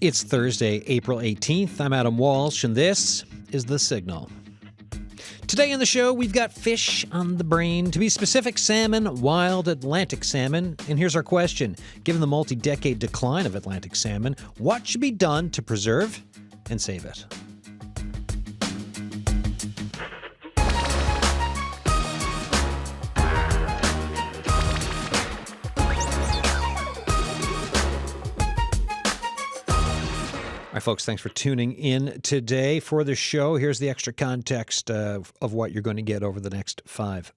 It's Thursday, April 18th. I'm Adam Walsh, and this is The Signal. Today on the show, we've got fish on the brain. To be specific, salmon, wild Atlantic salmon. And here's our question. Given the multi-decade decline of Atlantic salmon, what should be done to preserve and save it? All right, folks, thanks for tuning in today for the show. Here's the extra context of what you're going to get over the next five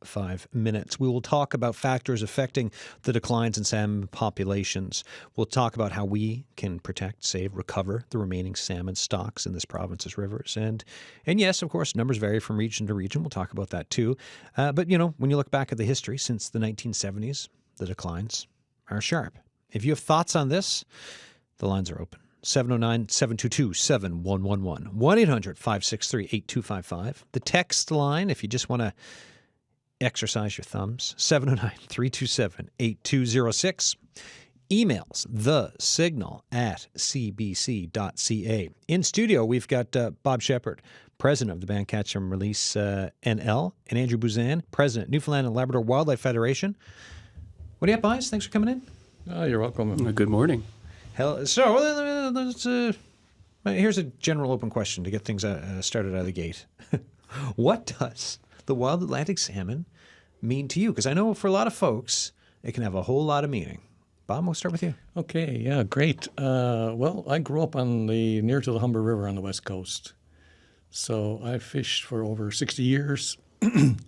minutes. We will talk about factors affecting the declines in salmon populations. We'll talk about how we can protect, save, recover the remaining salmon stocks in this province's rivers. And yes, of course, numbers vary from region to region. We'll talk about that too. But, you know, when you look back at the history since the 1970s, the declines are sharp. If you have thoughts on this, the lines are open. 709-722-7111, 1-800-563-8255. The text line, if you just want to exercise your thumbs, 709-327-8206. Emails, thesignal@cbc.ca. In studio, we've got Bob Shepard, president of the band Catch and Release NL, and Andrew Buzan, president, Newfoundland and Labrador Wildlife Federation. What do you have, boys? Thanks for coming in. Oh, you're welcome. Good morning. So, here's a general open question to get things started out of the gate. What does the wild Atlantic salmon mean to you? Because I know for a lot of folks, it can have a whole lot of meaning. Bob, we'll start with you. Okay, yeah, great. Well, I grew up near to the Humber River on the west coast. So I fished for over 60 years.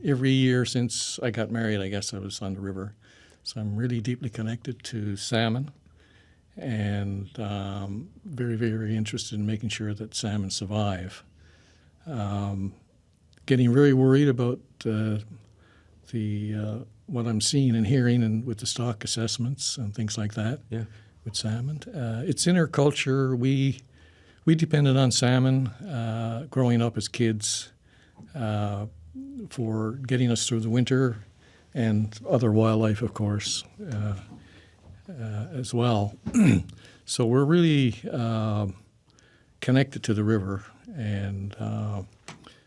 Every year since I got married, I guess I was on the river. So I'm really deeply connected to salmon. And very, very interested in making sure that salmon survive. Getting very worried about what I'm seeing and hearing and with the stock assessments and things like that with salmon. It's in our culture. We depended on salmon growing up as kids for getting us through the winter and other wildlife, of course. As well. So we're really connected to the river and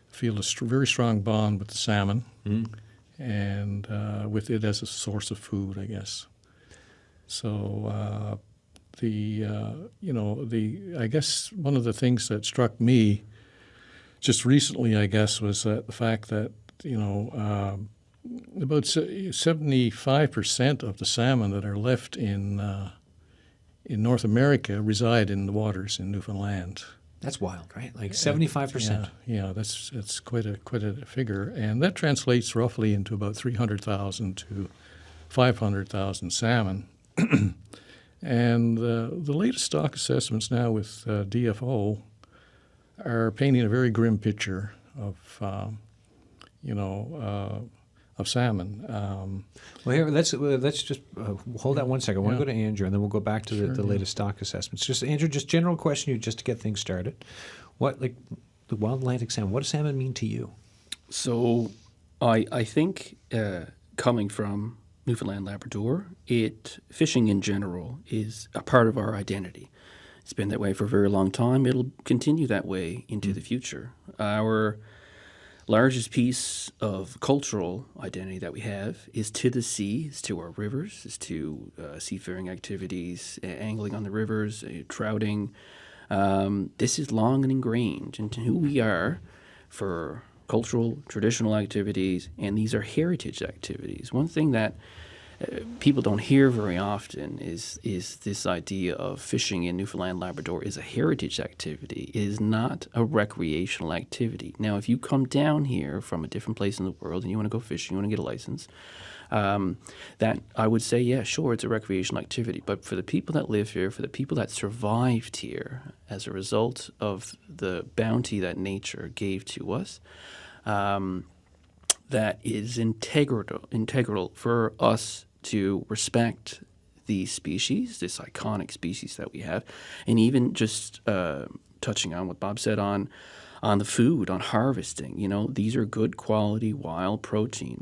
feel a very strong bond with the salmon and with it as a source of food, I guess. So I guess one of the things that struck me just recently, I guess, was the fact that, about 75% of the salmon that are left in North America reside in the waters in Newfoundland. That's wild, right? Like 75%. Yeah, that's quite a figure, and that translates roughly into about 300,000 to 500,000 salmon. And the latest stock assessments now with DFO are painting a very grim picture of salmon. Well, here let's just hold that one second. I want to go to Andrew, and then we'll go back to the latest stock assessments. Just Andrew, just general question, just to get things started. What, like the wild Atlantic salmon? What does salmon mean to you? So, I think coming from Newfoundland, Labrador, fishing in general is a part of our identity. It's been that way for a very long time. It'll continue that way into the future. Our largest piece of cultural identity that we have is to the sea, is to our rivers, is to seafaring activities, angling on the rivers, trouting. This is long and ingrained into who we are for cultural, traditional activities, and these are heritage activities. One thing that people don't hear very often is this idea of fishing in Newfoundland, Labrador is a heritage activity. It is not a recreational activity. Now, if you come down here from a different place in the world and you want to go fishing, you want to get a license, that I would say, yeah, sure, it's a recreational activity. But for the people that live here, for the people that survived here as a result of the bounty that nature gave to us, that is integral for us to respect the species, this iconic species that we have, and even just touching on what Bob said on the food, on harvesting. These are good quality wild protein,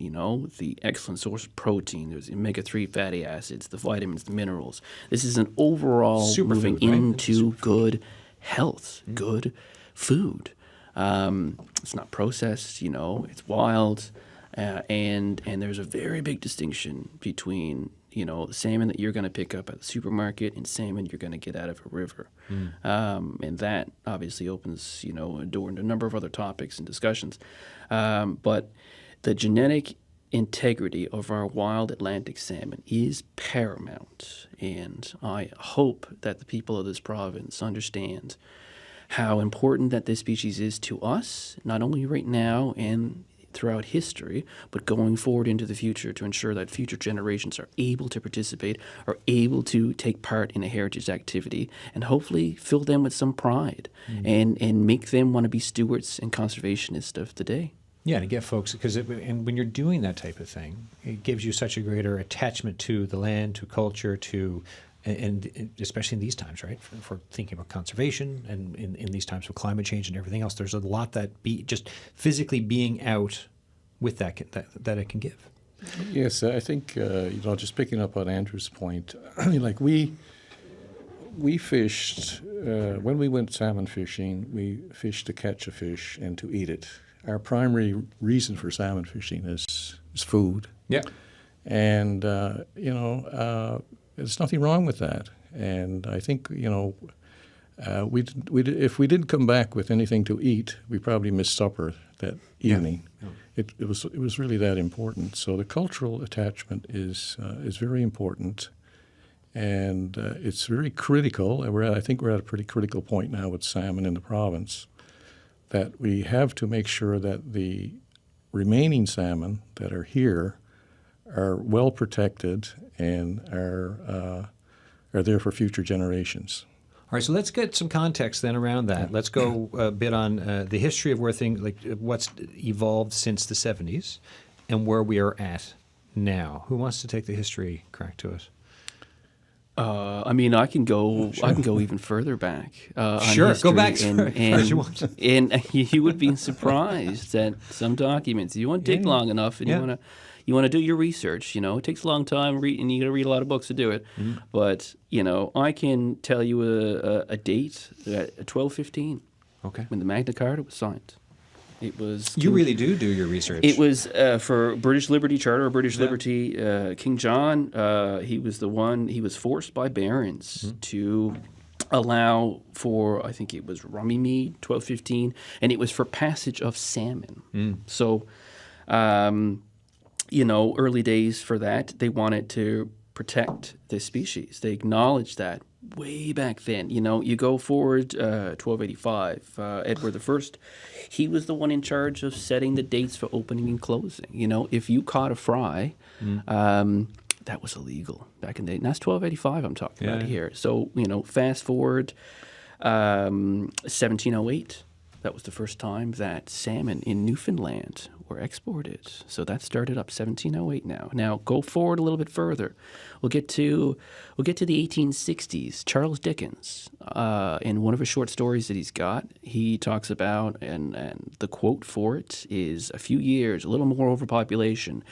the excellent source of protein. There's omega-3 fatty acids, the vitamins, the minerals. This is an overall moving Superfood, right? into good health, good food. It's not processed, it's wild. And there's a very big distinction between salmon that you're going to pick up at the supermarket and salmon you're going to get out of a river. And that obviously opens, a door into a number of other topics and discussions. But the genetic integrity of our wild Atlantic salmon is paramount. And I hope that the people of this province understand how important that this species is to us, not only right now and throughout history, but going forward into the future to ensure that future generations are able to participate, are able to take part in a heritage activity, and hopefully fill them with some pride and make them want to be stewards and conservationists of the day. Yeah, to get folks, and when you're doing that type of thing, it gives you such a greater attachment to the land, to culture, and especially in these times, right? For thinking about conservation and in these times of climate change and everything else, there's a lot that just physically being out with that it can give. Yes, I think just picking up on Andrew's point, like we fished when we went salmon fishing. We fished to catch a fish and to eat it. Our primary reason for salmon fishing is food. Yeah, and there's nothing wrong with that. And I think if we did come back with anything to eat, we probably missed supper that evening. Yeah. It was really that important. So the cultural attachment is very important, and it's very critical. I think we're at a pretty critical point now with salmon in the province, that we have to make sure that the remaining salmon that are here are well protected and are there for future generations. All right, so let's get some context then around that. Let's go a bit on the history of where things, like what's evolved since the 70s and where we are at now. Who wants to take the history crack to us? I can go. Sure. I can go even further back. Sure, go back and as you want. And you would be surprised at some documents. You won't take long enough, and you want to do your research. It takes a long time, and you got to read a lot of books to do it. Mm-hmm. But I can tell you a date at 1215. Okay. When the Magna Carta was signed. It was. You really do your research. It was for British Liberty Charter, British Liberty. King John, he was the one. He was forced by barons to allow for, I think it was Rummymede, 1215, and it was for passage of salmon. So, early days for that, they wanted to protect this species. They acknowledged that way back then. You go forward 1285, Edward I, he was the one in charge of setting the dates for opening and closing. If you caught a fry, that was illegal back in the day. And that's 1285 I'm talking about here. So, fast forward 1708, that was the first time that salmon in Newfoundland were exported. So that started up 1708 now. Now go forward a little bit further. We'll get to the 1860s. Charles Dickens, in one of his short stories that he's got, he talks about, and the quote for it is, a few years, a little more overpopulation,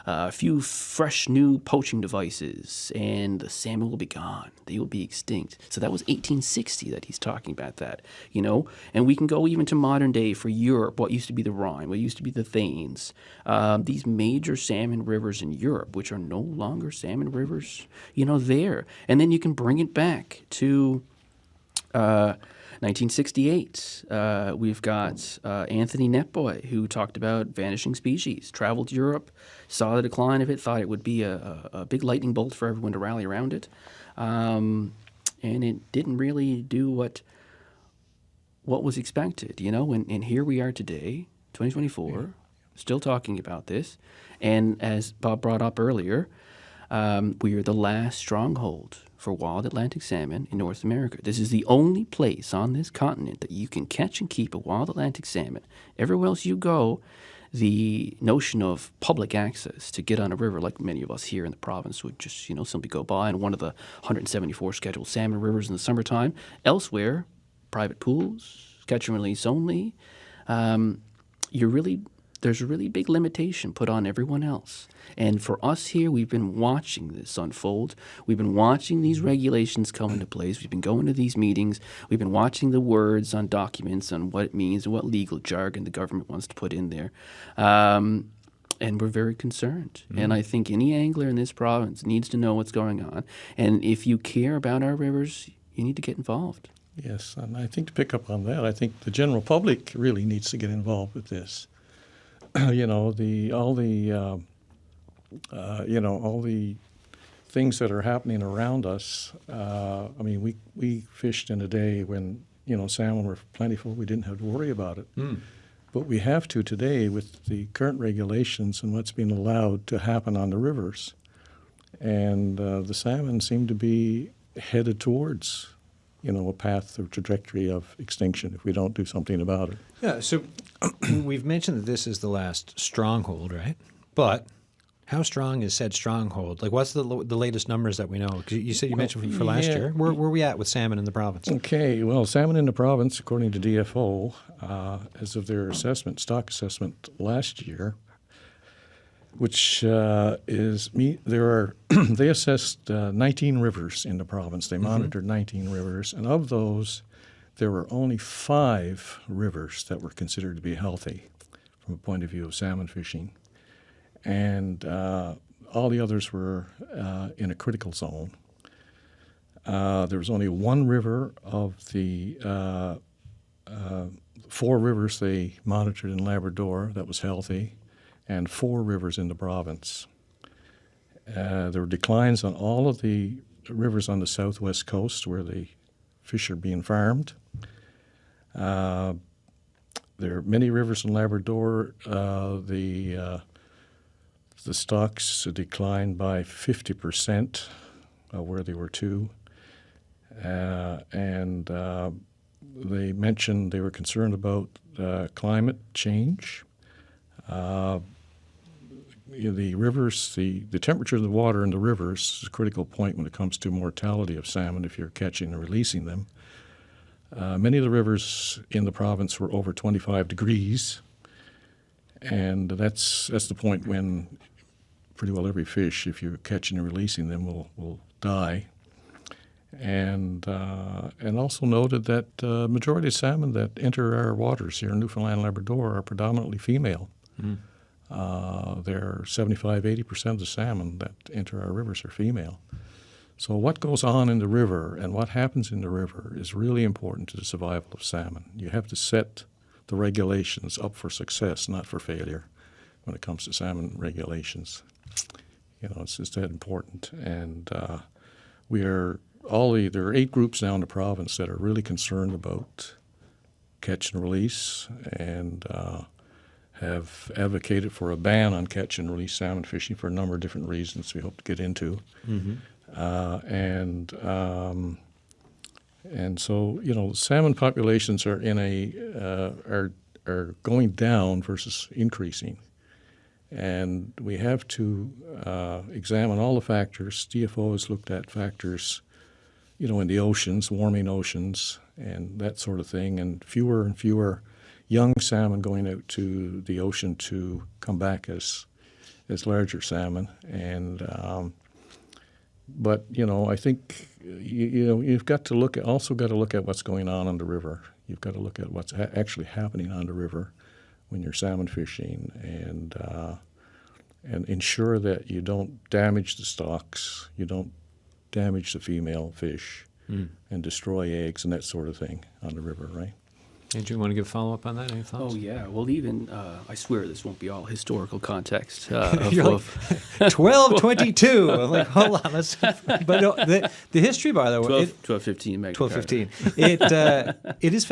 a few fresh new poaching devices, and the salmon will be gone. They will be extinct. So that was 1860 that he's talking about that, And we can go even to modern day for Europe, what used to be the Rhine, what used to be the Thames, these major salmon rivers in Europe, which are no longer salmon rivers, there. And then you can bring it back to 1968, we've got Anthony Netboy, who talked about vanishing species, traveled Europe, saw the decline of it, thought it would be a big lightning bolt for everyone to rally around it. And it didn't really do what was expected, and here we are today, 2024, still talking about this. And as Bob brought up earlier, we are the last stronghold for wild Atlantic salmon in North America. This is the only place on this continent that you can catch and keep a wild Atlantic salmon. Everywhere else you go, the notion of public access to get on a river, like many of us here in the province would just, simply go by on one of the 174 scheduled salmon rivers in the summertime. Elsewhere, private pools, catch and release only, there's a really big limitation put on everyone else. And for us here, we've been watching this unfold. We've been watching these regulations come into place. We've been going to these meetings. We've been watching the words on documents on what it means and what legal jargon the government wants to put in there. And we're very concerned. And I think any angler in this province needs to know what's going on. And if you care about our rivers, you need to get involved. Yes, and I think to pick up on that, I think the general public really needs to get involved with this. All the things that are happening around us. We fished in a day when salmon were plentiful. We didn't have to worry about it. But we have to today with the current regulations and what's being allowed to happen on the rivers. And the salmon seem to be headed towards a path or trajectory of extinction if we don't do something about it. Yeah, so we've mentioned that this is the last stronghold, right? But how strong is said stronghold? Like, what's the latest numbers that we know? 'Cause you said you mentioned for last year. Where we at with salmon in the province? Okay, well, salmon in the province, according to DFO, as of their stock assessment last year, which they assessed 19 rivers in the province. They monitored 19 rivers, and of those, there were only 5 rivers that were considered to be healthy from a point of view of salmon fishing. And all the others were in a critical zone. There was only 1 river of the 4 rivers they monitored in Labrador that was healthy, and 4 rivers in the province. There were declines on all of the rivers on the southwest coast where the fish are being farmed. There are many rivers in Labrador. The stocks declined by 50% where they were 2. And they mentioned they were concerned about climate change. The rivers, the temperature of the water in the rivers is a critical point when it comes to mortality of salmon if you're catching and releasing them. Many of the rivers in the province were over 25 degrees, and that's the point when pretty well every fish, if you're catching and releasing them, will die. And also noted that majority of salmon that enter our waters here in Newfoundland and Labrador are predominantly female. They're 75-80% of the salmon that enter our rivers are female. So what goes on in the river and what happens in the river is really important to the survival of salmon. You have to set the regulations up for success, not for failure, when it comes to salmon regulations. It's just that important. And there are 8 groups now in the province that are really concerned about catch and release and have advocated for a ban on catch and release salmon fishing for a number of different reasons we hope to get into. And so salmon populations are are going down versus increasing, and we have to examine all the factors. DFO has looked at factors, in the oceans, warming oceans, and that sort of thing, and fewer young salmon going out to the ocean to come back as larger salmon. And but I think you've got to look at what's going on the river. You've got to look at what's actually happening on the river when you're salmon fishing, and ensure that you don't damage the stocks, you don't damage the female fish, and destroy eggs and that sort of thing on the river, right? Did you want to give a follop on that? Any thoughts? Oh, yeah. Well, even, I swear this won't be all historical context. You're like, 1222. I'm like, hold on. But no, the history, by the way. 1215 meg. 1215. It is,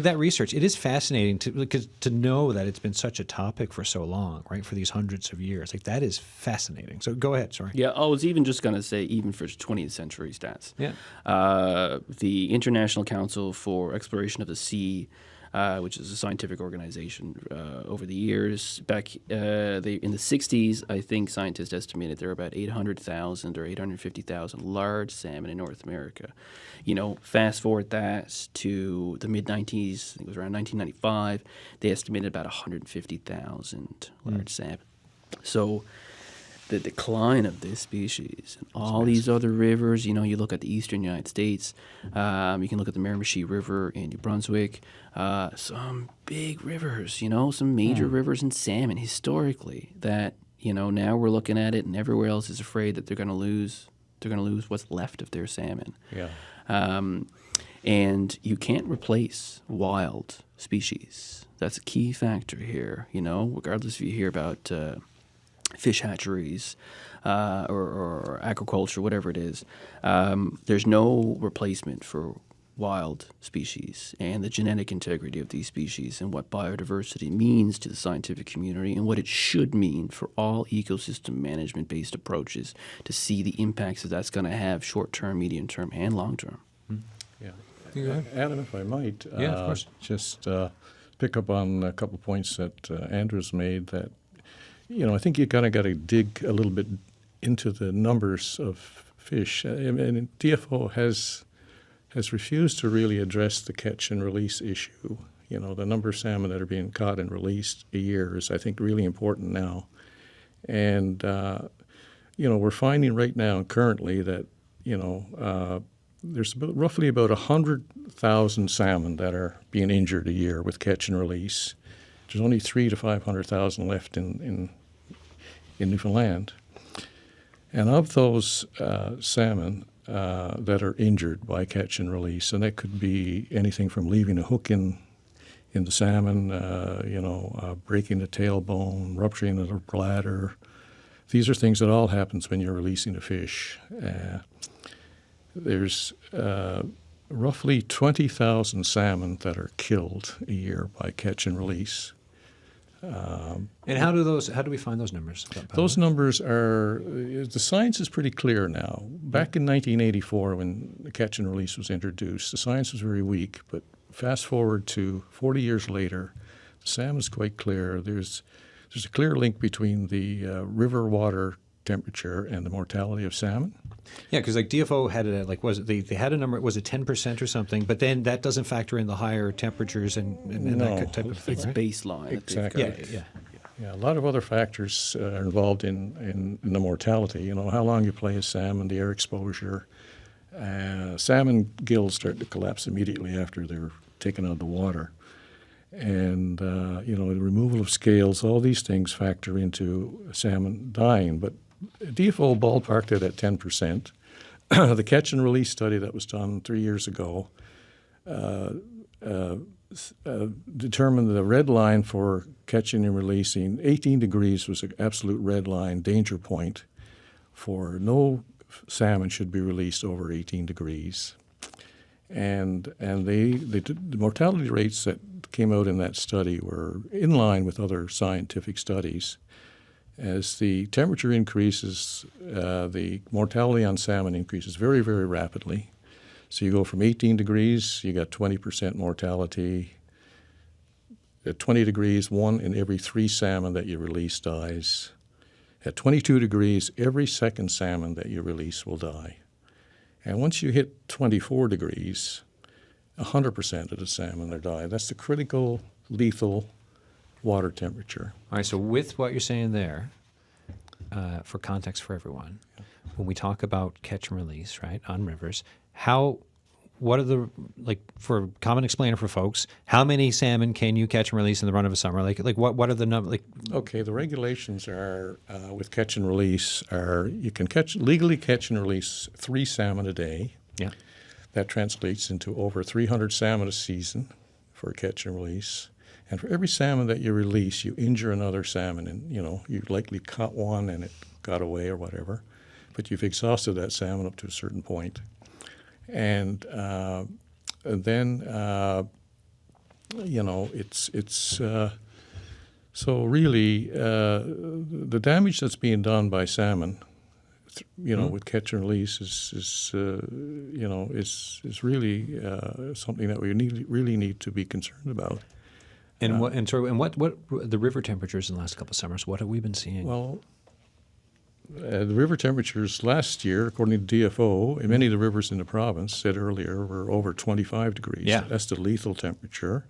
that research, it is fascinating to know that it's been such a topic for so long, right, for these hundreds of years. That is fascinating. So go ahead, sorry. Yeah, I was even just going to say, even for 20th century stats. Yeah. The International Council for Exploration of the Sea which is a scientific organization. Over the years, back in the 60s, I think scientists estimated there were about 800,000 or 850,000 large salmon in North America. Fast forward that to the mid-90s, I think it was around 1995, they estimated about 150,000 large salmon. So the decline of this species and all these other rivers, you look at the eastern United States, you can look at the Miramichi River in New Brunswick, some big rivers, some major rivers in salmon historically that, now we're looking at it and everywhere else is afraid that they're going to lose what's left of their salmon. Yeah. And you can't replace wild species. That's a key factor here, regardless if you hear about fish hatcheries or aquaculture, whatever it is. There's no replacement for wild species and the genetic integrity of these species and what biodiversity means to the scientific community and what it should mean for all ecosystem management-based approaches to see the impacts that that's going to have short-term, medium-term, and long-term. Yeah. Adam, if I might, Yeah, of course. just pick up on a couple of points that Andrew's made that, I think you kind of got to dig a little bit into the numbers of fish. And DFO has refused to really address the catch and release issue. The number of salmon that are being caught and released a year is, I think, really important now. And, we're finding right now currently that, there's roughly about 100,000 salmon that are being injured a year with catch and release. There's only 300,000 to 500,000 left in Newfoundland. And of those salmon that are injured by catch and release, and that could be anything from leaving a hook in the salmon, breaking the tailbone, rupturing the bladder. These are things that all happens when you're releasing a fish. There's roughly 20,000 salmon that are killed a year by catch and release. And how do we find those numbers? Those numbers the science is pretty clear now. Back in 1984 when the catch and release was introduced, the science was very weak, but fast forward to 40 years later, the salmon is quite clear. There's a clear link between the river water temperature and the mortality of salmon. Yeah, because DFO had they had a number, was it 10% or something? But then that doesn't factor in the higher temperatures and that type of thing, It's right? baseline. Exactly. Yeah. A lot of other factors are involved in the mortality. How long you play a salmon, the air exposure. Salmon gills start to collapse immediately after they're taken out of the water. And, the removal of scales, all these things factor into salmon dying. But DFO ballparked it at 10%. The catch and release study that was done 3 years ago determined the red line for catching and releasing. 18 degrees was an absolute red line, danger point for no salmon should be released over 18 degrees. And the mortality rates that came out in that study were in line with other scientific studies. As the temperature increases, the mortality on salmon increases very, very rapidly. So you go from 18 degrees, you got 20% mortality. At 20 degrees, 1 in every 3 salmon that you release dies. At 22 degrees, every second salmon that you release will die. And once you hit 24 degrees, 100% of the salmon are dying. That's the critical, lethal water temperature. All right, so with what you're saying there, for context for everyone, when we talk about catch and release, right, on rivers, what are the, for common explainer for folks, how many salmon can you catch and release in the run of a summer? What are the numbers? Okay, the regulations are, with catch and release, you can legally catch and release 3 salmon a day. Yeah. That translates into over 300 salmon a season for catch and release. And for every salmon that you release, you injure another salmon. And, you likely caught one and it got away or whatever. But you've exhausted that salmon up to a certain point. And then, it's so really the damage that's being done by salmon with catch and release is really something that we really need to be concerned about. And what the river temperatures in the last couple of summers? What have we been seeing? Well, the river temperatures last year, according to DFO, in many of the rivers in the province, said earlier, were over 25 degrees. Yeah. That's the lethal temperature.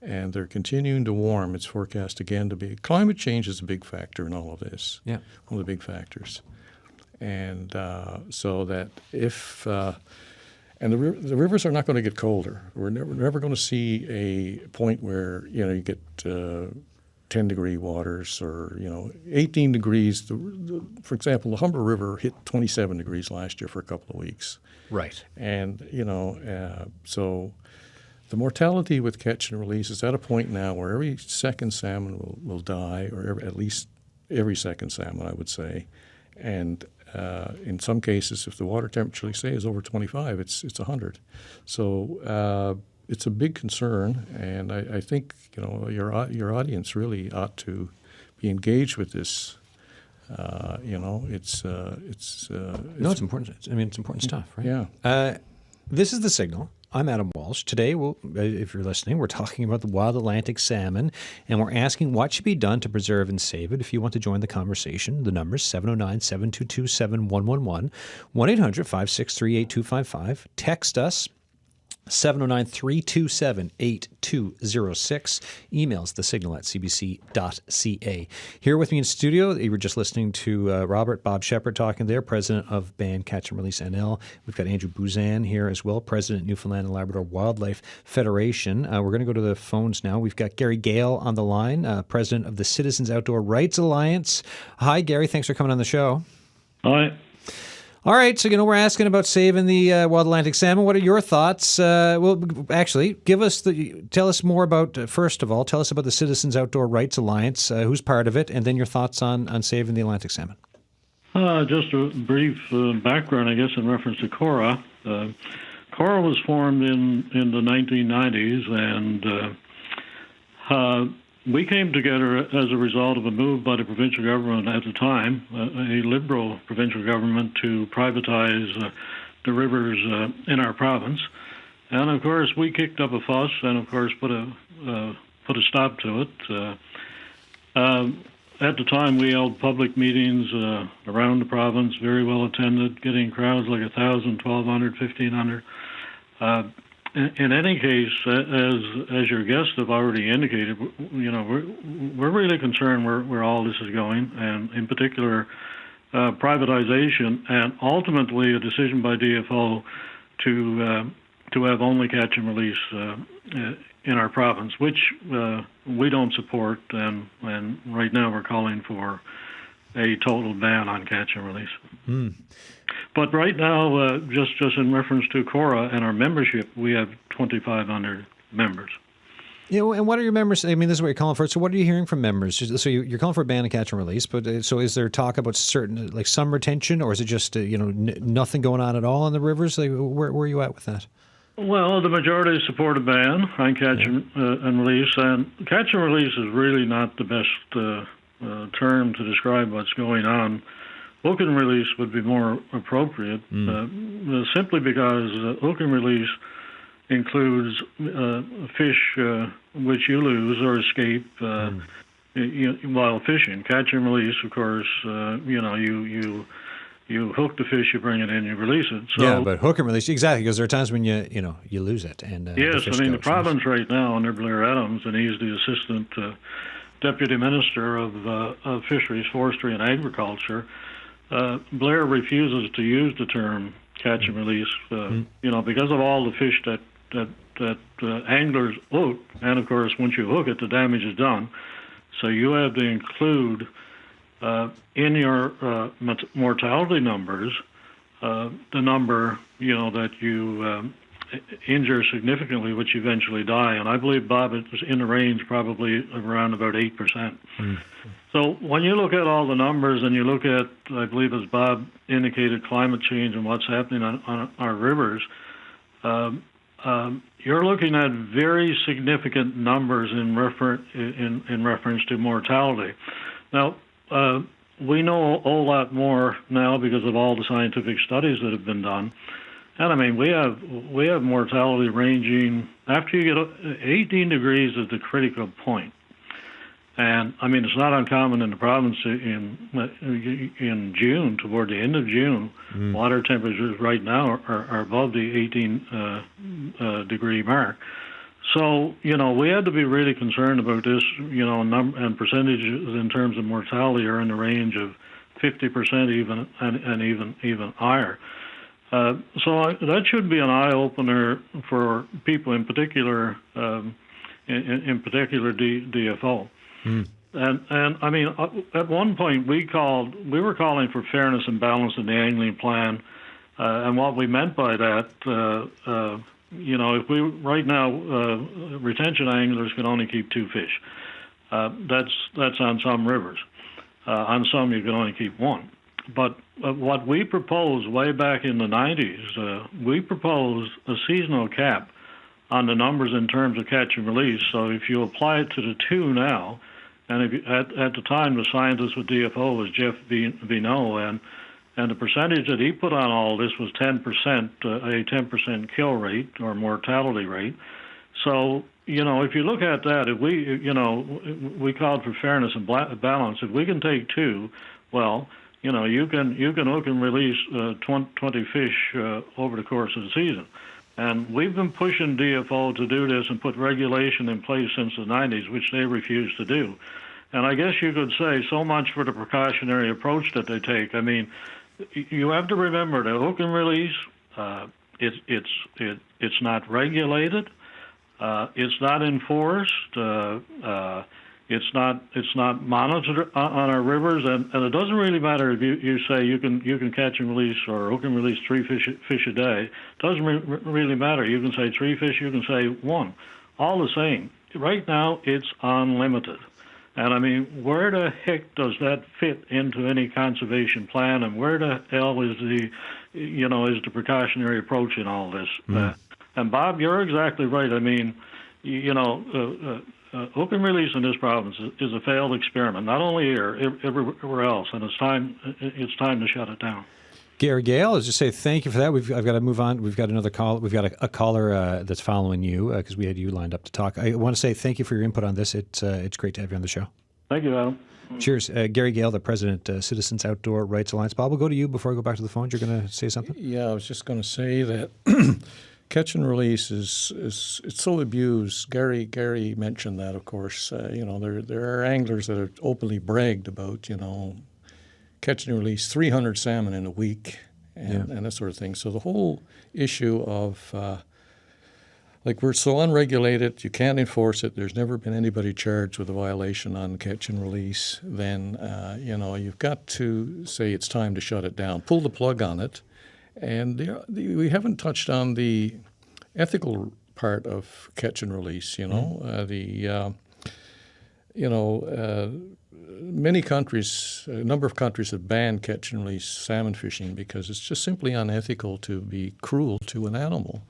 And they're continuing to warm. It's forecast again to be. Climate change is a big factor in all of this. Yeah. One of the big factors. And so that if and the rivers are not going to get colder. We're never going to see a point where you get 10-degree waters or 18 degrees. For example, the Humber River hit 27 degrees last year for a couple of weeks. Right. And so the mortality with catch and release is at a point now where every second salmon will die, or at least every second salmon, I would say. And in some cases, if the water temperature, say, is over 25, it's 100. So it's a big concern, and I think your audience really ought to be engaged with this. It's important. It's important stuff, right? Yeah. This is The Signal. I'm Adam Walsh. Today, if you're listening, we're talking about the wild Atlantic salmon, and we're asking what should be done to preserve and save it. If you want to join the conversation, the number is 709-722-7111, 1-800-563-8255. Text us, 709-327-8206. Emails thesignal@cbc.ca. Here with me in studio, you were just listening to Robert Bob Shepard talking there, president of Ban Catch and Release NL. We've got Andrew Bouzan here as well, president Newfoundland and Labrador Wildlife Federation. We're going to go to the phones now. We've got Gary Gale on the line, president of the Citizens Outdoor Rights Alliance. Hi, Gary. Thanks for coming on the show. Hi. All right, so we're asking about saving the wild Atlantic salmon. What are your thoughts? Well, actually, tell us more about. First of all, tell us about the Citizens Outdoor Rights Alliance. Who's part of it, and then your thoughts on saving the Atlantic salmon. Just a brief background, I guess, in reference to CORA. CORA was formed in the 1990s, and we came together as a result of a move by the provincial government at the time, a Liberal provincial government, to privatize the rivers in our province. And of course, we kicked up a fuss, and of course put a stop to it. At the time, we held public meetings around the province, very well attended, getting crowds like 1,000, 1,200, 1,500. In any case, as your guests have already indicated, we're really concerned where all this is going, and in particular, privatization, and ultimately a decision by DFO to have only catch and release in our province, which we don't support, and right now we're calling for a total ban on catch and release. Mm. But right now, just in reference to CORA and our membership, we have 2,500 members. And what are your members? I mean, this is what you're calling for. So what are you hearing from members? So you're calling for a ban on catch and release, but so is there talk about certain, like some retention, or is it just, nothing going on at all in the rivers? Like, where are you at with that? Well, the majority support a ban on catch and release, and catch and release is really not the best term to describe what's going on. Hook and release would be more appropriate, simply because hook and release includes fish which you lose or escape while fishing. Catch and release, of course, you hook the fish, you bring it in, you release it. So, yeah, but hook and release, exactly, because there are times when you lose it. And yes, the province right now, under Blair Adams, and he's the assistant deputy minister of fisheries, forestry, and agriculture. Blair refuses to use the term catch and release, because of all the fish that anglers hook, and of course, once you hook it, the damage is done. So you have to include in your mortality numbers the number that you injure significantly, which eventually die. And I believe, Bob, it was in the range probably around about 8%. Mm-hmm. So when you look at all the numbers and you look at, I believe, as Bob indicated, climate change and what's happening on our rivers, you're looking at very significant numbers in reference to mortality. Now, we know a whole lot more now because of all the scientific studies that have been done. And I mean, we have mortality ranging after you get 18 degrees is the critical point. And I mean, it's not uncommon in the province in June, toward the end of June, water temperatures right now are above the 18 degree mark. So, we had to be really concerned about this, and percentages in terms of mortality are in the range of 50% even, and even higher. So that should be an eye opener for people, in particular, DFO. And I mean, at one point we were calling for fairness and balance in the angling plan, and what we meant by that, if we right now retention anglers can only keep 2 fish. That's on some rivers. On some you can only keep 1. But what we proposed way back in the 90s, we proposed a seasonal cap on the numbers in terms of catch and release. So if you apply it to the 2 now, and if you, at the time the scientist with DFO was Jeff Vineau, and the percentage that he put on all this was 10%, a 10% kill rate or mortality rate. So, if you look at that, if we called for fairness and balance. If we can take 2, well, you can hook and release 20 fish over the course of the season. And we've been pushing DFO to do this and put regulation in place since the 90s, which they refuse to do. And I guess you could say so much for the precautionary approach that they take. I mean, you have to remember the hook and release. It's not regulated. It's not enforced. It's not monitored on our rivers, and it doesn't really matter if you say you can catch and release or hook and release 3 fish a day. It doesn't really matter. You can say 3 fish. You can say 1. All the same. Right now, it's unlimited. And I mean, where the heck does that fit into any conservation plan? And where the hell is the precautionary approach in all this? And Bob, you're exactly right. I mean, hook and release in this province is a failed experiment. Not only here, everywhere else, and it's time to shut it down. Gary Gale, let's just say thank you for that. I've got to move on. We've got another call. We've got a caller that's following you because we had you lined up to talk. I want to say thank you for your input on this. It's great to have you on the show. Thank you, Adam. Cheers. Gary Gale, the president, Citizens Outdoor Rights Alliance. Bob, we'll go to you before I go back to the phones. You're going to say something? Yeah, I was just going to say that catch and release is it's so abused. Gary mentioned that, of course. There are anglers that are openly bragged about, catch and release 300 salmon in a week and that sort of thing. So the whole issue of we're so unregulated, you can't enforce it. There's never been anybody charged with a violation on catch and release. Then you've got to say it's time to shut it down, pull the plug on it. And we haven't touched on the ethical part of catch and release. Many countries, a number of countries have banned catch and release salmon fishing because it's just simply unethical to be cruel to an animal.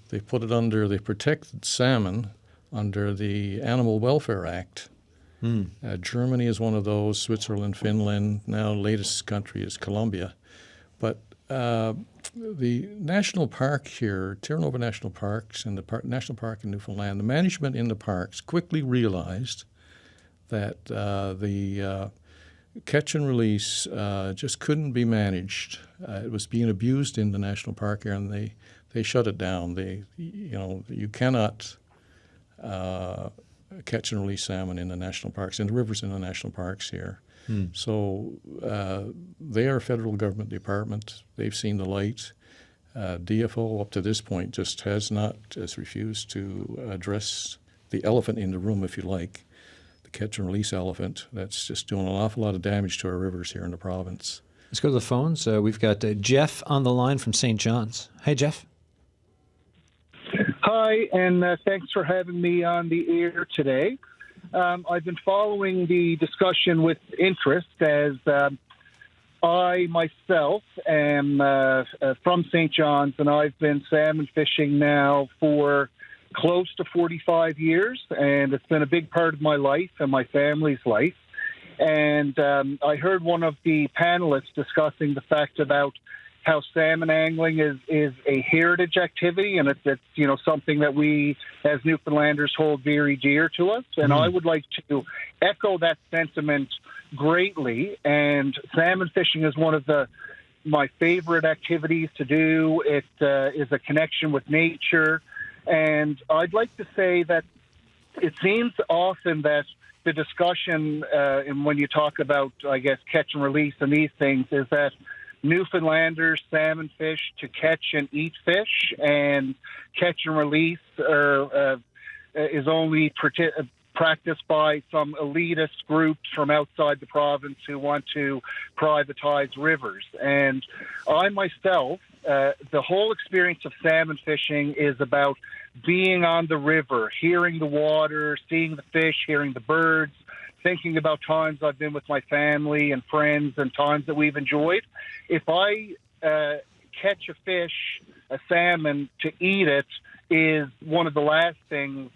They protected salmon under the Animal Welfare Act. Germany is one of those, Switzerland, Finland, now latest country is Colombia. But the national park here, Terranova National Parks and the National Park in Newfoundland, the management in the parks quickly realized that the catch and release just couldn't be managed. It was being abused in the national park here, and they shut it down. You cannot catch and release salmon in the national parks, in the rivers in the national parks here. So they are a federal government department. They've seen the light. DFO up to this point just has refused to address the elephant in the room, if you like, the catch and release elephant. That's just doing an awful lot of damage to our rivers here in the province. Let's go to the phones. We've got Jeff on the line from St. John's. Hey, Jeff. Hi, and thanks for having me on the air today. I've been following the discussion with interest as I myself am from St. John's, and I've been salmon fishing now for close to 45 years, and it's been a big part of my life and my family's life. And I heard one of the panelists discussing the fact about how salmon angling is a heritage activity, and it's something that we as Newfoundlanders hold very dear to us. And I would like to echo that sentiment greatly. And salmon fishing is one of my favorite activities to do. It is a connection with nature, and I'd like to say that it seems often that the discussion, and when you talk about, I guess, catch and release and these things, is that Newfoundlanders salmon fish to catch and eat fish, and catch and release is only practiced by some elitist groups from outside the province who want to privatize rivers. And I myself, the whole experience of salmon fishing is about being on the river, hearing the water, seeing the fish, hearing the birds, thinking about times I've been with my family and friends and times that we've enjoyed. If I catch a fish, a salmon, to eat it is one of the last things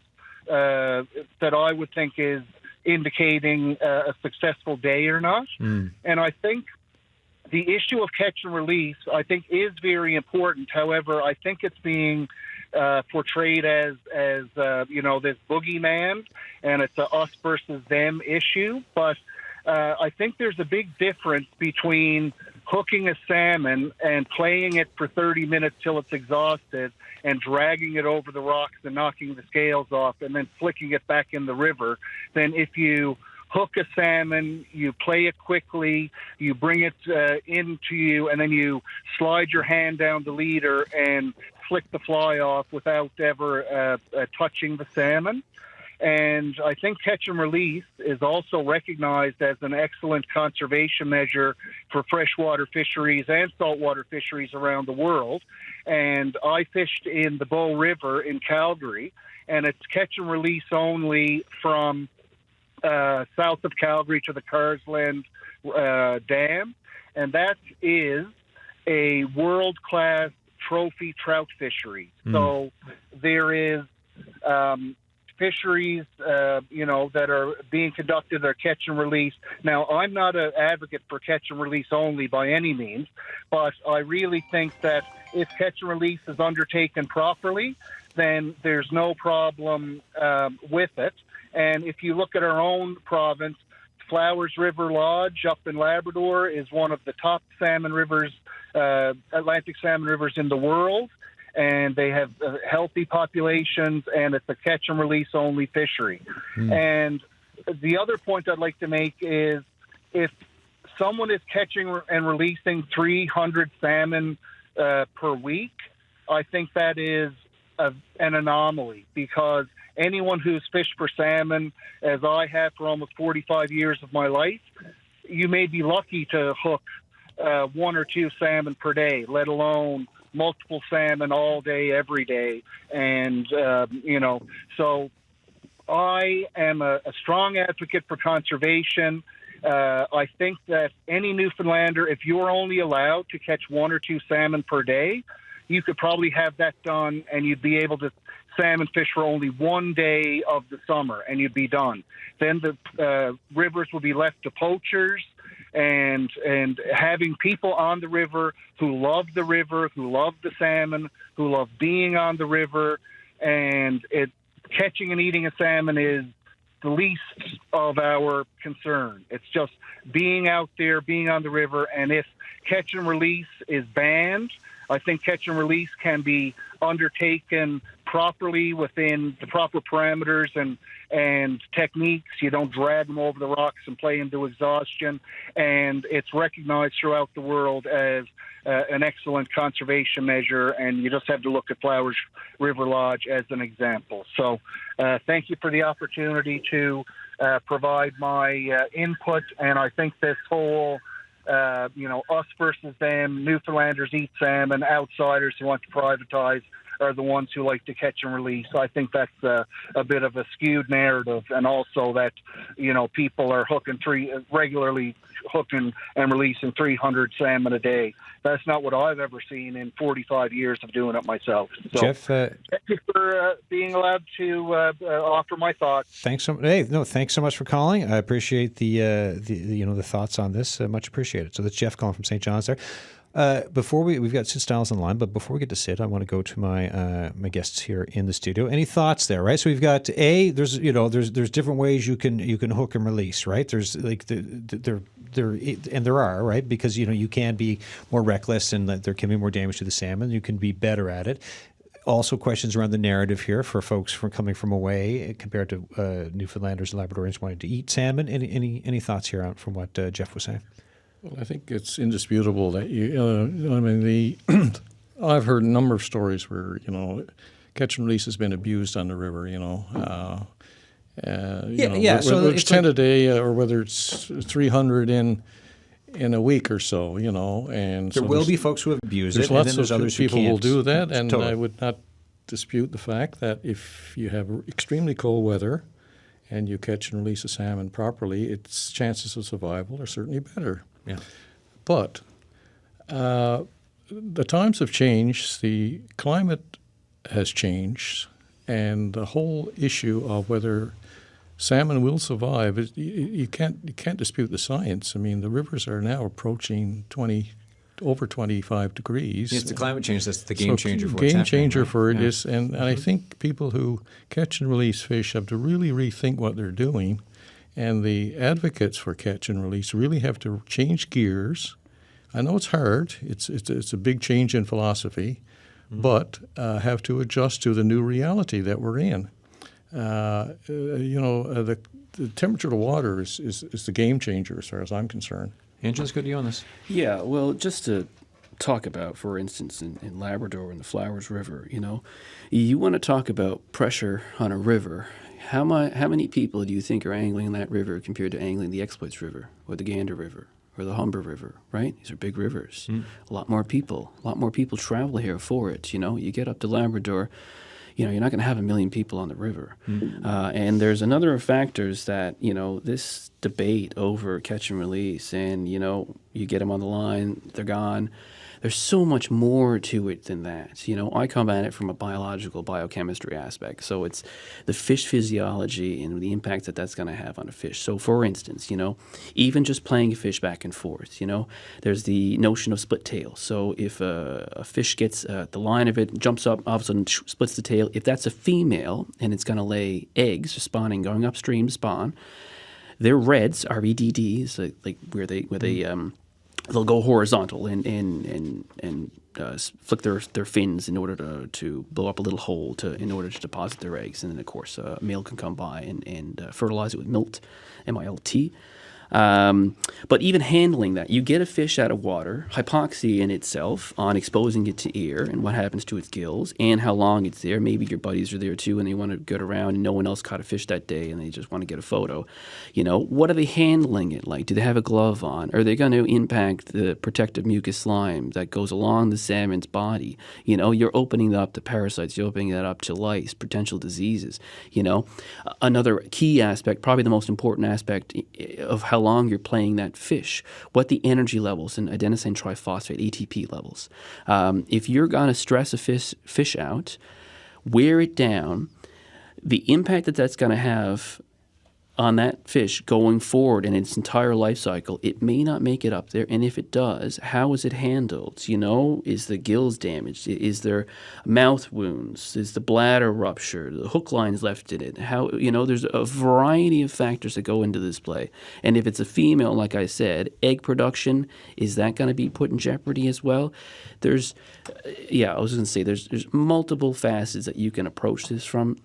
that I would think is indicating a successful day or not. And I think the issue of catch and release, I think, is very important. However, I think it's being portrayed as this boogeyman, and it's a us versus them issue. But I think there's a big difference between hooking a salmon and playing it for 30 minutes till it's exhausted and dragging it over the rocks and knocking the scales off and then flicking it back in the river than if you hook a salmon, you play it quickly, you bring it into you, and then you slide your hand down the leader and flick the fly off without ever touching the salmon. And I think catch and release is also recognized as an excellent conservation measure for freshwater fisheries and saltwater fisheries around the world. And I fished in the Bow River in Calgary, and it's catch and release only from south of Calgary to the Carsland Dam. And that is a world-class trophy trout fishery. So there is fisheries, that are being conducted are catch and release. Now, I'm not an advocate for catch and release only by any means, but I really think that if catch and release is undertaken properly, then there's no problem with it. And if you look at our own province, Flowers River Lodge up in Labrador is one of the top salmon rivers, Atlantic salmon rivers in the world. And they have healthy populations, and it's a catch and release only fishery. And the other point I'd like to make is if someone is catching and releasing 300 salmon per week, I think that is an anomaly, because anyone who's fished for salmon, as I have for almost 45 years of my life, you may be lucky to hook 1 or 2 salmon per day, let alone multiple salmon all day, every day. And, so I am a strong advocate for conservation. I think that any Newfoundlander, if you're only allowed to catch 1 or 2 salmon per day, you could probably have that done, and you'd be able to salmon fish for only 1 day of the summer, and you'd be done. Then the rivers will be left to poachers, and having people on the river who love the river, who love the salmon, who love being on the river, and catching and eating a salmon is the least of our concern. It's just being out there, being on the river, and if catch and release is banned, I think catch and release can be undertaken properly within the proper parameters and techniques. You don't drag them over the rocks and play them to exhaustion. And it's recognized throughout the world as an excellent conservation measure. And you just have to look at Flowers River Lodge as an example. So thank you for the opportunity to provide my input. And I think this whole us versus them, Newfoundlanders eat salmon, outsiders who want to privatize are the ones who like to catch and release. I think that's a bit of a skewed narrative, and also that, people are regularly hooking and releasing 300 salmon a day. That's not what I've ever seen in 45 years of doing it myself. So, Jeff, thank you for being allowed to offer my thoughts. thanks so much for calling. I appreciate the thoughts on this. Much appreciated. So that's Jeff calling from St. John's there. Before we've got Sid Stiles on the line, but before we get to Sid, I want to go to my guests here in the studio. Any thoughts there? Right. So we've got there's different ways you can hook and release. Right. There's like there are, right, because you can be more reckless and there can be more damage to the salmon. You can be better at it. Also, questions around the narrative here for folks coming from away compared to Newfoundlanders and Labradorians wanting to eat salmon. Any thoughts here out from what Jeff was saying? Well, I think it's indisputable that I've heard a number of stories where catch and release has been abused on the river. So it's 10 a day, or whether it's 300 in a week or so. And there will be folks who have abused it. it, and then There's there's lots others of who people can't. will do that, and Totally. I would not dispute the fact that if you have extremely cold weather and you catch and release a salmon properly, its chances of survival are certainly better. Yeah. But the times have changed, the climate has changed, and the whole issue of whether salmon will survive, you can't dispute the science. I mean, the rivers are now approaching over 25 degrees. It's the climate change that's the game changer for what's game happening. changer Right? for it Yeah. is, and I think people who catch and release fish have to really rethink what they're doing. And the advocates for catch and release really have to change gears. I know it's hard. It's a big change in philosophy, but have to adjust to the new reality that we're in. The temperature of the water is the game changer as far as I'm concerned. Angela's good to you on this. Yeah, well, just to talk about, for instance, in Labrador and the Flowers River, you want to talk about pressure on a river. How many people do you think are angling in that river compared to angling the Exploits River or the Gander River or the Humber River, right? These are big rivers. A lot more people travel here for it. You get up to Labrador, you're not going to have 1 million people on the river. And there's another of factors that, this debate over catch and release and, you get them on the line, they're gone. There's so much more to it than that. I come at it from a biological biochemistry aspect. So it's the fish physiology and the impact that that's going to have on a fish. So for instance, even just playing a fish back and forth, there's the notion of split tail. So if a fish gets the line of it, jumps up, all of a sudden splits the tail, if that's a female and it's going to lay eggs, spawning, going upstream to spawn, their reds, REDDs, like where they they'll go horizontal and flick their fins in order to blow up a little hole in order to deposit their eggs. And then, of course, a male can come by and fertilize it with milt, MILT. But even handling that, you get a fish out of water, hypoxia in itself on exposing it to air and what happens to its gills and how long it's there. Maybe your buddies are there too and they want to get around and no one else caught a fish that day and they just want to get a photo. What are they handling it like? Do they have a glove on? Are they going to impact the protective mucus slime that goes along the salmon's body? You're opening that up to parasites. You're opening that up to lice, potential diseases. Another key aspect, probably the most important aspect of how long you're playing that fish, what the energy levels and adenosine triphosphate, ATP levels. If you're going to stress a fish out, wear it down, the impact that's going to have on that fish going forward in its entire life cycle, it may not make it up there. And if it does, how is it handled? Is the gills damaged? Is there mouth wounds? Is the bladder ruptured? The hook lines left in it? How, there's a variety of factors that go into this play. And if it's a female, like I said, egg production, is that going to be put in jeopardy as well? There's multiple facets that you can approach this from.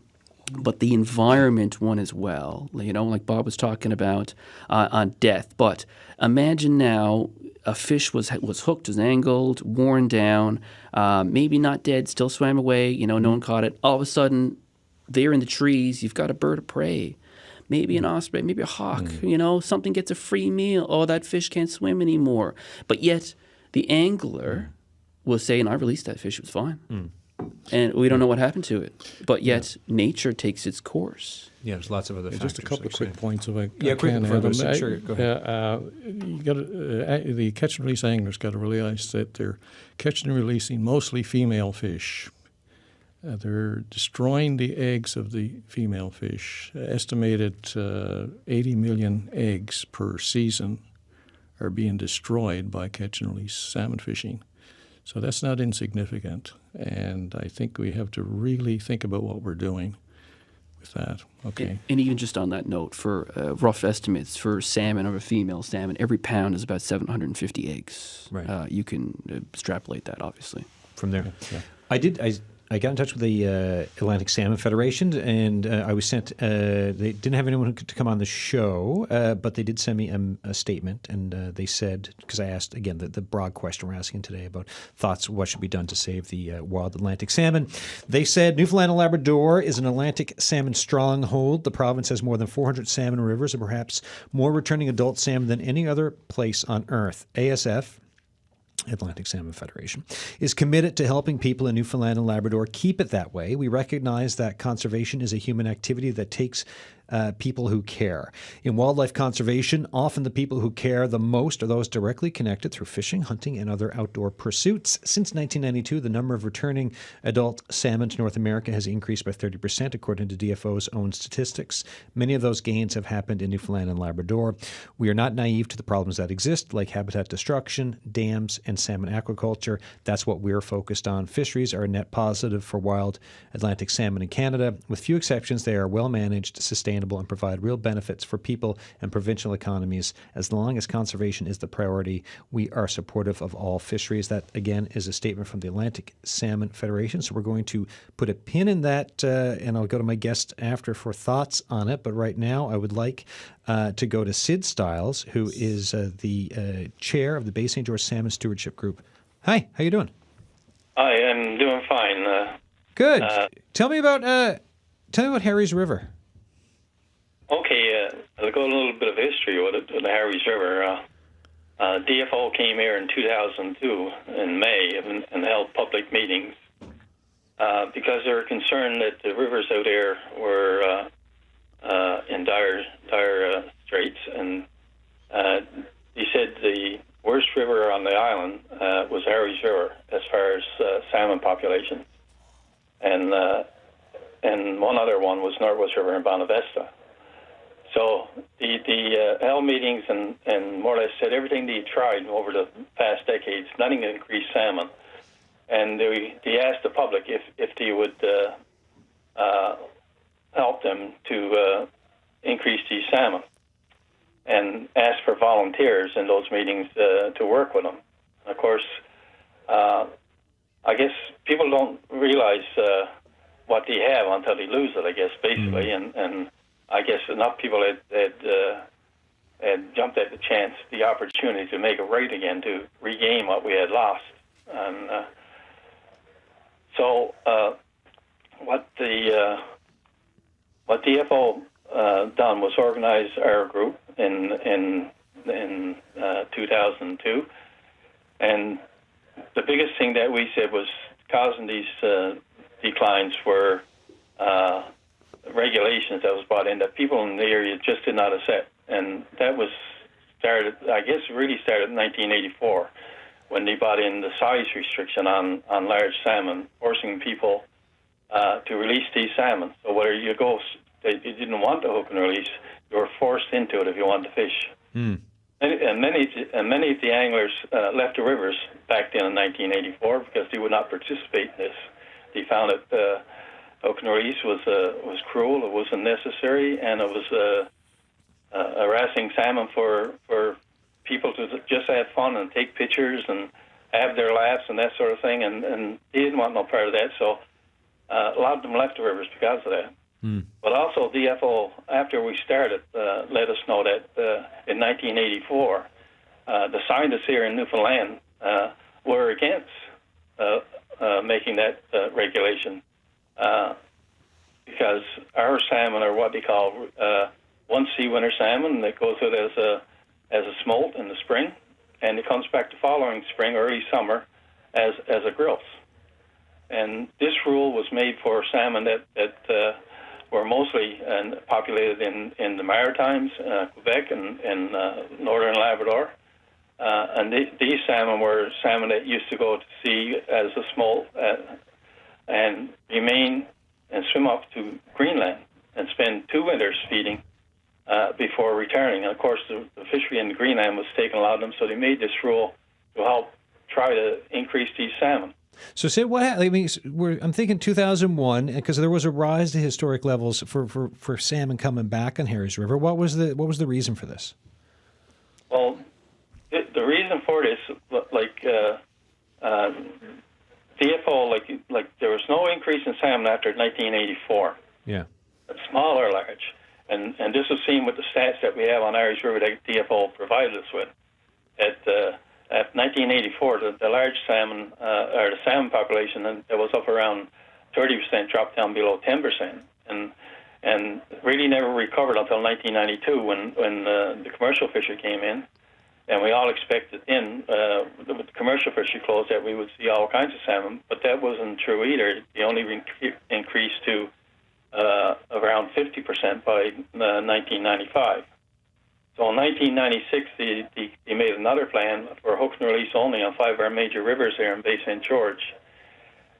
But the environment one as well, like Bob was talking about on death. But imagine now a fish was hooked, was angled, worn down, maybe not dead, still swam away, no one caught it. All of a sudden, there in the trees, you've got a bird of prey, maybe an osprey, maybe a hawk, something gets a free meal. Oh, that fish can't swim anymore. But yet the angler will say, and I released that fish, it was fine. and we don't know what happened to it. But yet, nature takes its course. Yeah, there's lots of other factors. Just a couple of quick say. points. If I quick. can, Adam. Sure, go ahead. You got the catch and release anglers got to realize that they're catching and releasing mostly female fish. They're destroying the eggs of the female fish. Estimated 80 million eggs per season are being destroyed by catch and release salmon fishing. So that's not insignificant, and I think we have to really think about what we're doing with that. Okay. And even just on that note, for rough estimates for salmon or a female salmon, every pound is about 750 eggs. Right. You can extrapolate that, obviously. From there. Yeah. I got in touch with the Atlantic Salmon Federation, and I was sent. They didn't have anyone to come on the show, but they did send me a statement, and they said, because I asked again the broad question we're asking today about thoughts, what should be done to save the wild Atlantic salmon. They said Newfoundland and Labrador is an Atlantic salmon stronghold. The province has more than 400 salmon rivers and perhaps more returning adult salmon than any other place on Earth. ASF, Atlantic Salmon Federation, is committed to helping people in Newfoundland and Labrador keep it that way. We recognize that conservation is a human activity that takes people who care. In wildlife conservation, often the people who care the most are those directly connected through fishing, hunting, and other outdoor pursuits. Since 1992, the number of returning adult salmon to North America has increased by 30%, according to DFO's own statistics. Many of those gains have happened in Newfoundland and Labrador. We are not naive to the problems that exist, like habitat destruction, dams, and salmon aquaculture. That's what we're focused on. Fisheries are a net positive for wild Atlantic salmon in Canada. With few exceptions, they are well managed, sustainable, and provide real benefits for people and provincial economies. As long as conservation is the priority, we are supportive of all fisheries. That, again, is a statement from the Atlantic Salmon Federation. So we're going to put a pin in that, and I'll go to my guest after for thoughts on it. But right now, I would like to go to Sid Stiles, who is the chair of the Bay St. George Salmon Stewardship Group. Hi, how you doing? I am doing fine. Good. Tell me about Harry's River. Okay, I'll go a little bit of history with it, with the Harry's River. DFO came here in 2002 in May and held public meetings because they were concerned that the rivers out there were in dire straits, and he said the worst river on the island was Harry's River as far as salmon population, and one other one was Northwest River in Bonavista. So the held meetings and more or less said everything they tried over the past decades, nothing to increase salmon. And they asked the public if they would help them to increase these salmon, and asked for volunteers in those meetings to work with them. Of course, I guess people don't realize what they have until they lose it, I guess, basically, and I guess enough people had jumped at the chance, the opportunity to make it right again, to regain what we had lost. And so what DFO done was organize our group in 2002, and the biggest thing that we said was causing these declines were regulations that was brought in that people in the area just did not accept. And that was started, I guess, really started in 1984 when they brought in the size restriction on large salmon, forcing people to release these salmon. So where you go, you didn't want to hook and release, you were forced into it if you wanted to fish. And many of the anglers left the rivers back then in 1984 because they would not participate in this. They found it hook and release was cruel, it wasn't necessary, and it was harassing salmon for people to just have fun and take pictures and have their laughs and that sort of thing, and they didn't want no part of that, so a lot of them left the rivers because of that. But also DFO, after we started, let us know that in 1984, the scientists here in Newfoundland were against making that regulation because our salmon are what they call one-sea winter salmon that goes out as a smolt in the spring, and it comes back the following spring, early summer, as a grilse. And this rule was made for salmon that were mostly populated in the Maritimes, Quebec, and northern Labrador. And these salmon were salmon that used to go to sea as a smolt and remain and swim up to Greenland and spend 2 winters feeding before returning. And of course, the fishery in Greenland was taking a lot of them, so they made this rule to help try to increase these salmon. So, say what? I mean, I'm thinking 2001, because there was a rise to historic levels for salmon coming back on Harry's River. What was the reason for this? Well, the reason for this, like DFO, like there was no increase in salmon after 1984. Yeah. Small or large, and this is seen with the stats that we have on Irish River that DFO provided us with. At 1984, the large salmon, or the salmon population, that was up around 30%, dropped down below 10%, and really never recovered until 1992 when the commercial fishery came in, and we all expected then, with the commercial fishery closed, that we would see all kinds of salmon, but that wasn't true either. They only increased to around 50% by 1995. So in 1996, they made another plan for hook and release only on 5 of our major rivers here in Bay St. George.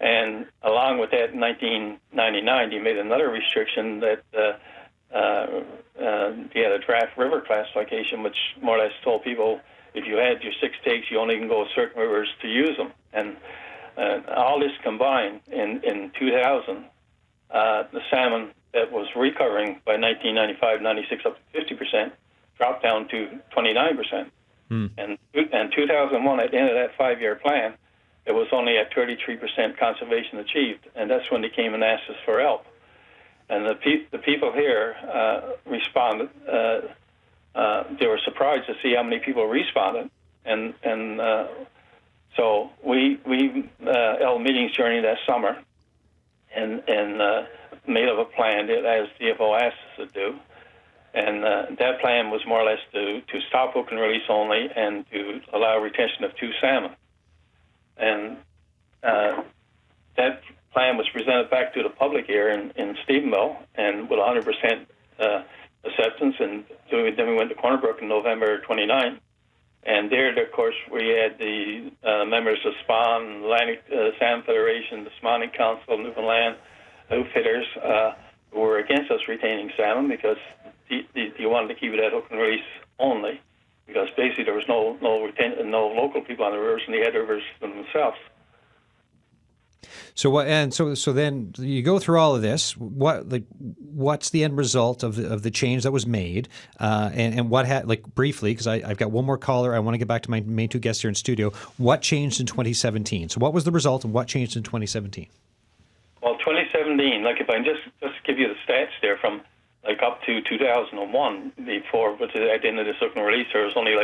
And along with that, in 1999, they made another restriction that they had a draft river classification, which more or less told people if you had your 6 takes, you only can go to certain rivers to use them. And all this combined in 2000, the salmon that was recovering by 1995, 96 up to 50%, dropped down to 29%. And 2001, at the end of that 5-year plan, it was only at 33% conservation achieved, and that's when they came and asked us for help. And the people here responded. They were surprised to see how many people responded, and so we held meetings during that summer, and made up a plan as DFO asked us to do. And that plan was more or less to stop hook and release only and to allow retention of 2 salmon. And that plan was presented back to the public here in Stephenville, and with 100% acceptance. And so then we went to Corner Brook in November 29. And there, of course, we had the members of SPAN, Atlantic Salmon Federation, the Spawning Council, Newfoundland, Outfitters, who were against us retaining salmon because they wanted to keep it at hook and release only, because basically there was no local people on the rivers, and they had the rivers themselves. So what? And so then you go through all of this. What's the end result of the change that was made? And what had, briefly, because I've got one more caller. I want to get back to my main 2 guests here in studio. What changed in 2017? So what was the result, and what changed in 2017? Well, 2017, if I just give you the stats there from up to 2001, before, which is at the end of this hook and release, there was only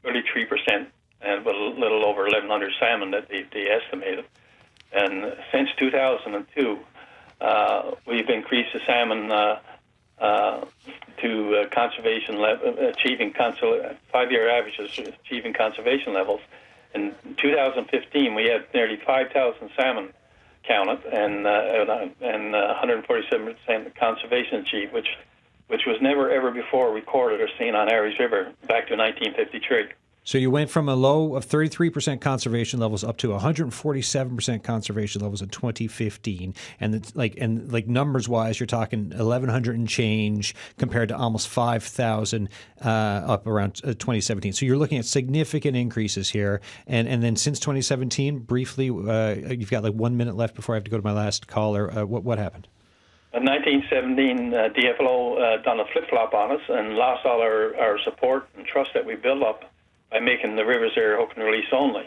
33% and with a little over 1,100 salmon that they estimated. And since 2002, we've increased the salmon to conservation level, achieving 5-year averages, achieving conservation levels. In 2015, we had nearly 5,000 salmon counted, and 147% conservation achieved, which was never ever before recorded or seen on Harry's River back to 1953. So you went from a low of 33% conservation levels up to 147% conservation levels in 2015, and numbers wise, you're talking 1,100 and change compared to almost 5,000 up around 2017. So you're looking at significant increases here, and then since 2017, briefly, you've got 1 minute left before I have to go to my last caller. What happened? In 1917, DFLO done a flip-flop on us and lost all our support and trust that we built up by making the rivers there hook and release only.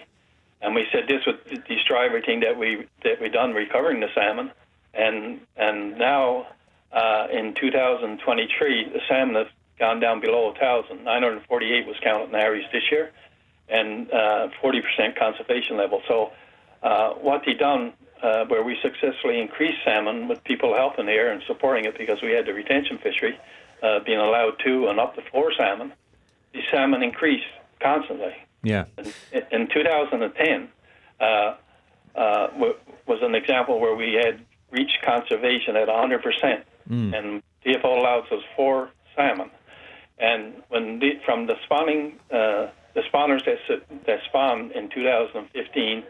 And we said this would destroy everything that we done recovering the salmon. And now in 2023, the salmon has gone down below 1,000. 948 was counted in Harry's this year, and 40% conservation level. So what they done, where we successfully increased salmon with people helping there and supporting it, because we had the retention fishery being allowed 2 and up to 4 salmon, the salmon increased constantly. Yeah. In 2010, was an example where we had reached conservation at 100%, and DFO allows us 4 salmon. And from the spawning, the spawners that spawned in 2015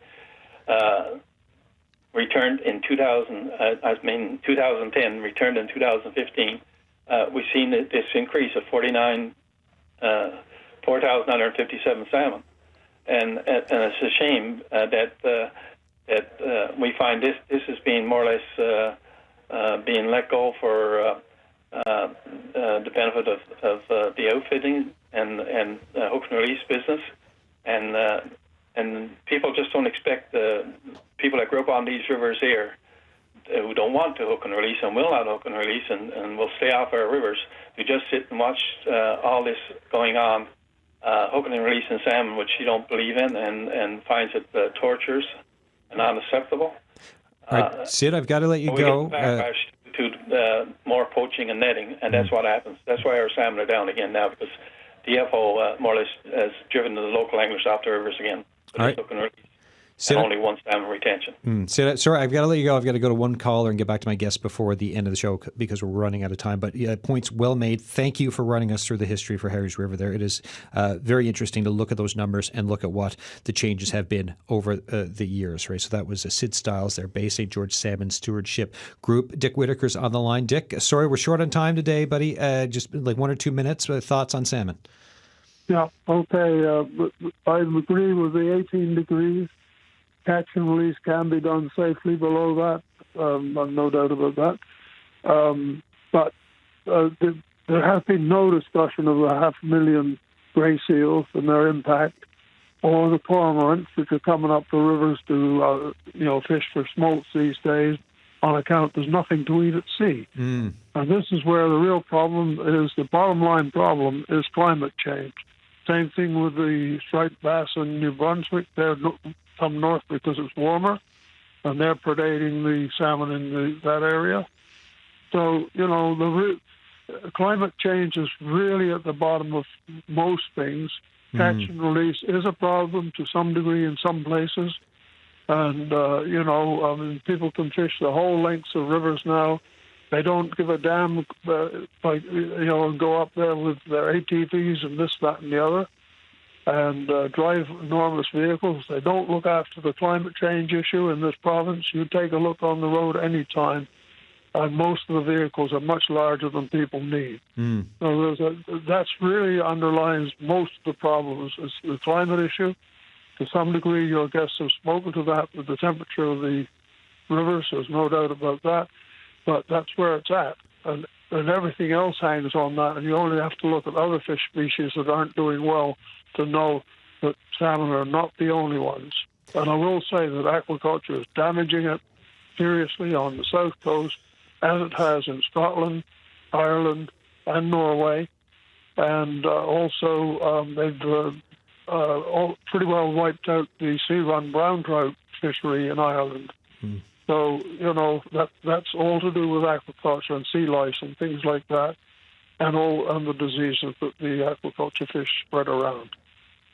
returned in 2010, returned in 2015. We've seen this increase of 4,957 salmon, and it's a shame that we find this is being more or less being let go for the benefit of the outfitting and hook and release business, and people just don't expect people that grew up on these rivers here who don't want to hook and release and will not hook and release and will stay off our rivers to just sit and watch all this going on, hooking and releasing salmon, which you don't believe in, and finds it torturous and unacceptable. All right, Sid, I've got to let you go. We get backlash to more poaching and netting, and that's what happens. That's why our salmon are down again now, because DFO more or less has driven the local anglers off the rivers again. All right. Hook and release. And only 1 salmon retention. Sid, sorry, I've got to let you go. I've got to go to one caller and get back to my guest before the end of the show because we're running out of time. But points well made. Thank you for running us through the history for Harry's River there. It is very interesting to look at those numbers and look at what the changes have been over the years, right? So that was Sid Stiles, their Bay St. George Salmon Stewardship Group. Dick Whitaker's on the line. Dick, sorry, we're short on time today, buddy. Just like 1 or 2 minutes. Thoughts on salmon? Yeah, okay. I agree with the 18 degrees. Catch and release can be done safely below that. I've no doubt about that. But there has been no discussion of the 500,000 grey seals and their impact, or the cormorants, which are coming up the rivers to fish for smolts these days, on account there's nothing to eat at sea. And this is where the real problem is. The bottom line problem is climate change. Same thing with the striped bass in New Brunswick. They're come north because it's warmer, and they're predating the salmon in that area. So, the climate change is really at the bottom of most things. Catch and release is a problem to some degree in some places. And, people can fish the whole lengths of rivers now. They don't give a damn, and go up there with their ATVs and this, that, and the other, and drive enormous vehicles. They don't look after the climate change issue in this province. You take a look on the road any time, and most of the vehicles are much larger than people need. So that's really underlines most of the problems. It's the climate issue. To some degree, your guests have spoken to that with the temperature of the rivers. There's no doubt about that. But that's where it's at. And everything else hangs on that. And you only have to look at other fish species that aren't doing well to know that salmon are not the only ones. And I will say that aquaculture is damaging it seriously on the south coast, as it has in Scotland, Ireland, and Norway. And also they've pretty well wiped out the sea-run brown trout fishery in Ireland. So, that's all to do with aquaculture and sea lice and things like that, and the diseases that the aquaculture fish spread around.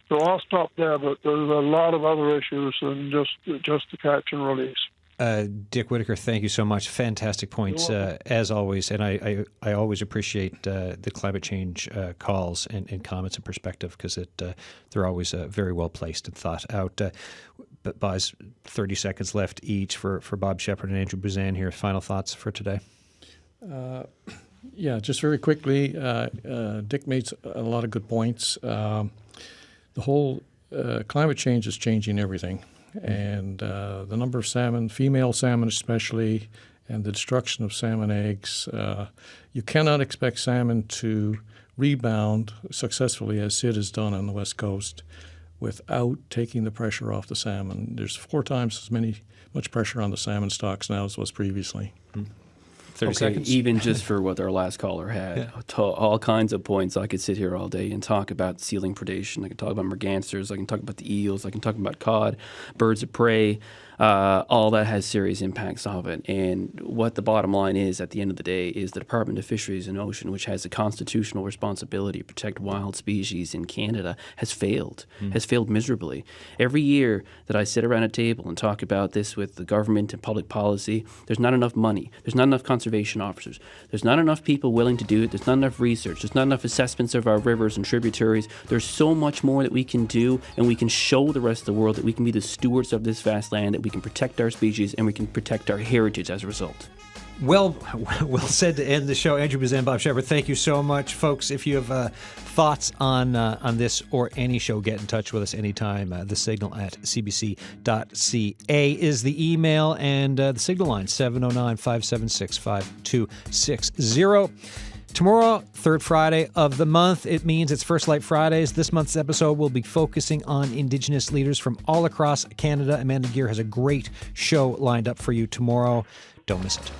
So I'll stop there, but there's a lot of other issues than just the catch and release. Dick Whitaker, thank you so much. Fantastic points, as always. And I always appreciate the climate change calls and comments and perspective, because they're always very well placed and thought out. But Boz, 30 seconds left each for Bob Shepard and Andrew Buzan here. Final thoughts for today? Yeah, just very quickly, Dick made a lot of good points. The whole climate change is changing everything. And the number of salmon, female salmon especially, and the destruction of salmon eggs, you cannot expect salmon to rebound successfully as Sid has done on the West Coast without taking the pressure off the salmon. There's 4 times as much pressure on the salmon stocks now as was previously. 30 seconds. Even just for what our last caller had, all kinds of points. I could sit here all day and talk about sealing predation. I can talk about mergansers. I can talk about the eels. I can talk about cod, birds of prey. all that has serious impacts of it. And what the bottom line is at the end of the day is the Department of Fisheries and Ocean, which has a constitutional responsibility to protect wild species in Canada, has failed miserably. Every year that I sit around a table and talk about this with the government and public policy, there's not enough money. There's not enough conservation officers. There's not enough people willing to do it. There's not enough research. There's not enough assessments of our rivers and tributaries. There's so much more that we can do, and we can show the rest of the world that we can be the stewards of this vast land, that we can protect our species and we can protect our heritage as a result. Well said to end the show. Andrew Bazan, Bob Shepard, thank you so much. Folks, if you have thoughts on this or any show, get in touch with us anytime. The Signal at cbc.ca is the email, and the Signal line, 709-576-5260. Tomorrow, third Friday of the month, it means it's First Light Fridays. This month's episode will be focusing on Indigenous leaders from all across Canada. Amanda Gear has a great show lined up for you tomorrow. Don't miss it.